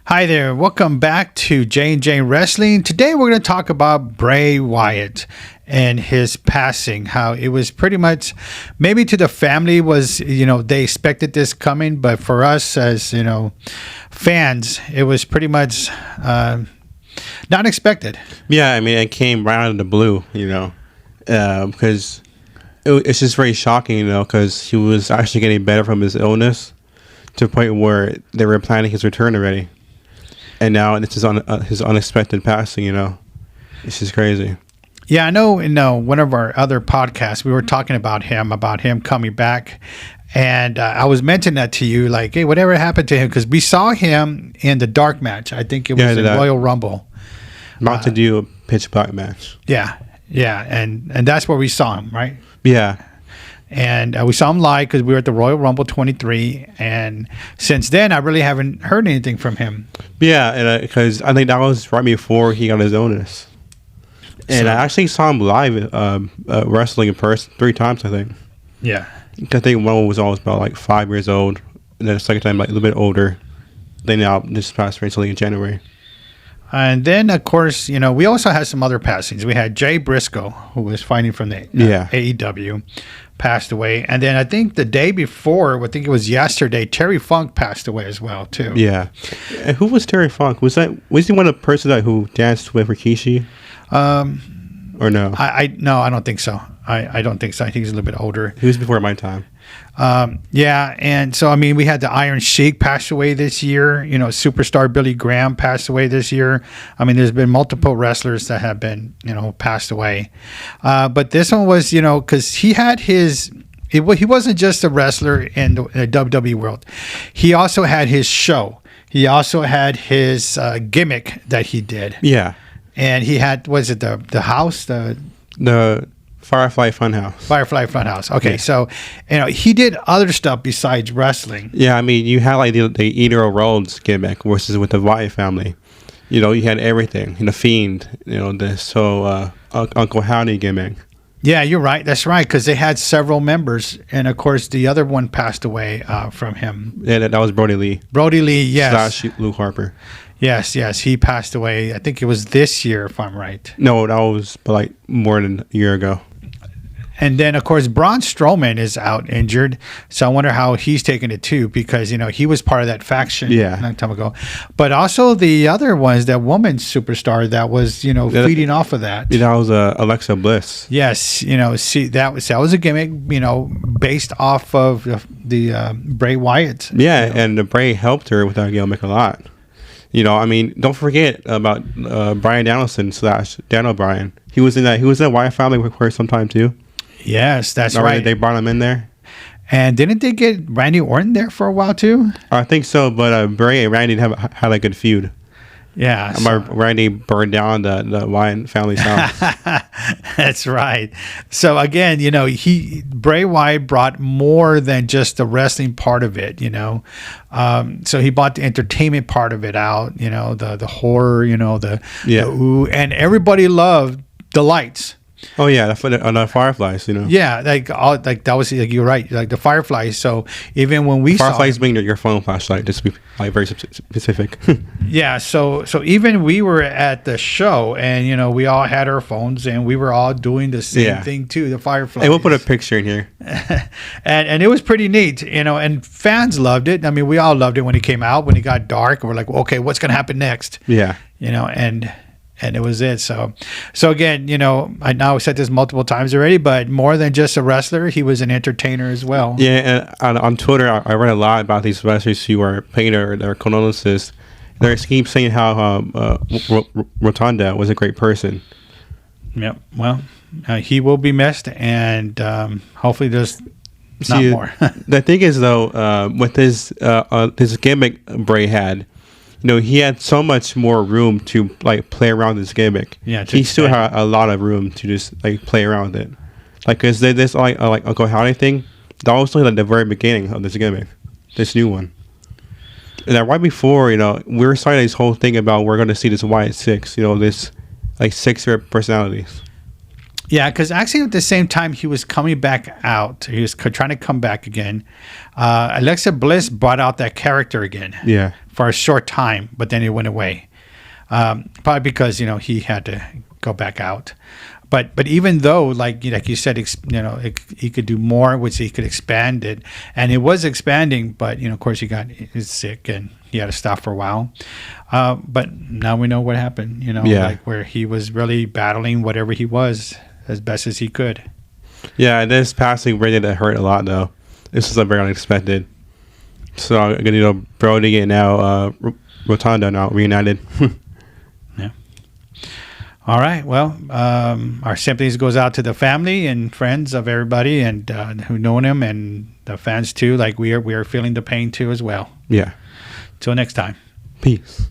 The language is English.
Hi there. Welcome back to J&J Wrestling. Today we're going to talk about Bray Wyatt and his passing. How it was pretty much, maybe to the family was, they expected this coming, but for us as, fans, it was pretty much not expected. Yeah, I mean, it came right out of the blue, because it's just very shocking, because he was actually getting better from his illness to the point where they were planning his return already. And now it's his unexpected passing, It's just crazy. Yeah, I know in one of our other podcasts, we were talking about him coming back. And I was mentioning that to you, like, hey, whatever happened to him? Because we saw him in the dark match. I think it was in Royal Rumble. About to do a pitch black match. Yeah. And that's where we saw him, right? Yeah. And we saw him live because we were at the Royal Rumble 23. And since then, I really haven't heard anything from him. Yeah, because I think that was right before he got his illness. And I actually saw him live wrestling in person 3 times, I think. Yeah. I think one was always about like 5 years old. And then the second time, like a little bit older. Then now this passed recently in January. And then, of course, we also had some other passings. We had Jay Briscoe, who was fighting from the AEW, passed away. And then I think the day before, I think it was yesterday, Terry Funk passed away as well, too. Yeah. And who was Terry Funk? Was he one of the person who danced with Rikishi? Or no? No, I don't think so. I don't think so. I think he's a little bit older. He was before my time. Yeah, and so, we had the Iron Sheik pass away this year. Superstar Billy Graham passed away this year. There's been multiple wrestlers that have been, passed away. But this one was, because he had he wasn't just a wrestler in the WWE world. He also had his show. He also had his gimmick that he did. Yeah. And he had, was it the house? The Firefly Funhouse. Firefly Funhouse. Okay, yeah. So, he did other stuff besides wrestling. Yeah, you had like the Eater Rhodes gimmick versus with the Wyatt family. You had everything. The Fiend, Uncle Howdy gimmick. Yeah, you're right. That's right, because they had several members. And, of course, the other one passed away from him. Yeah, that was Brody Lee. Brody Lee, yes. / Luke Harper. Yes, he passed away. I think it was this year, if I'm right. No, that was like more than a year ago. And then, of course, Braun Strowman is out injured. So I wonder how he's taking it, too, because, he was part of that faction a long time ago. But also the other ones, that woman superstar that was, feeding off of that. That was Alexa Bliss. Yes. That was a gimmick, based off of the Bray Wyatt. Yeah, and the Bray helped her with that gimmick a lot. Don't forget about Bryan Danielson / Daniel Bryan. He was in that Wyatt family for some time, too. Yes, that's right. They brought him in there. And didn't they get Randy Orton there for a while too? I think so, but Bray and Randy had a good feud. Yeah. Randy burned down the Wyatt family's house. That's right. So again, Bray Wyatt brought more than just the wrestling part of it, So he brought the entertainment part of it out, the horror, the ooh, and everybody loved the lights. Oh yeah, the Fireflies, Yeah, that was you're right, like the Fireflies. So even when we Fireflies being your phone flashlight, just to be like very specific. Yeah, so even we were at the show, and we all had our phones, and we were all doing the same thing too. The Fireflies. And we'll put a picture in here. and it was pretty neat, and fans loved it. We all loved it when it came out. When it got dark, we're like, okay, what's gonna happen next? Yeah, and it was it. So again, I know I've said this multiple times already, but more than just a wrestler, he was an entertainer as well. Yeah, and on Twitter, I read a lot about these wrestlers who are paying their condolences. They keep saying how Rotunda was a great person. Yep. Well, he will be missed, and hopefully there's not more. The thing is, though, with his gimmick Bray had, he had so much more room to like play around this gimmick. Yeah, he still had a lot of room to just like play around with it. Like, cause this like Uncle Howdy thing, that was like the very beginning of this gimmick, this new one. And then right before, we were starting this whole thing about we're going to see this Wyatt 6, this like 6 personalities. Yeah, because actually at the same time he was coming back out, he was trying to come back again. Alexa Bliss brought out that character again. Yeah. for a short time, but then it went away. Probably because he had to go back out. But even though, like you said, he could do more, which he could expand it, and it was expanding. But of course, he got sick and he had to stop for a while. But now we know what happened. Like where he was really battling whatever he was as best as he could. Yeah, this passing really did hurt a lot though. This was very unexpected. So again, Brody and now Rotunda now reunited. Yeah. All right. Well, our sympathies goes out to the family and friends of everybody and who know him, and the fans too. Like we are feeling the pain too as well. Yeah. Till next time. Peace.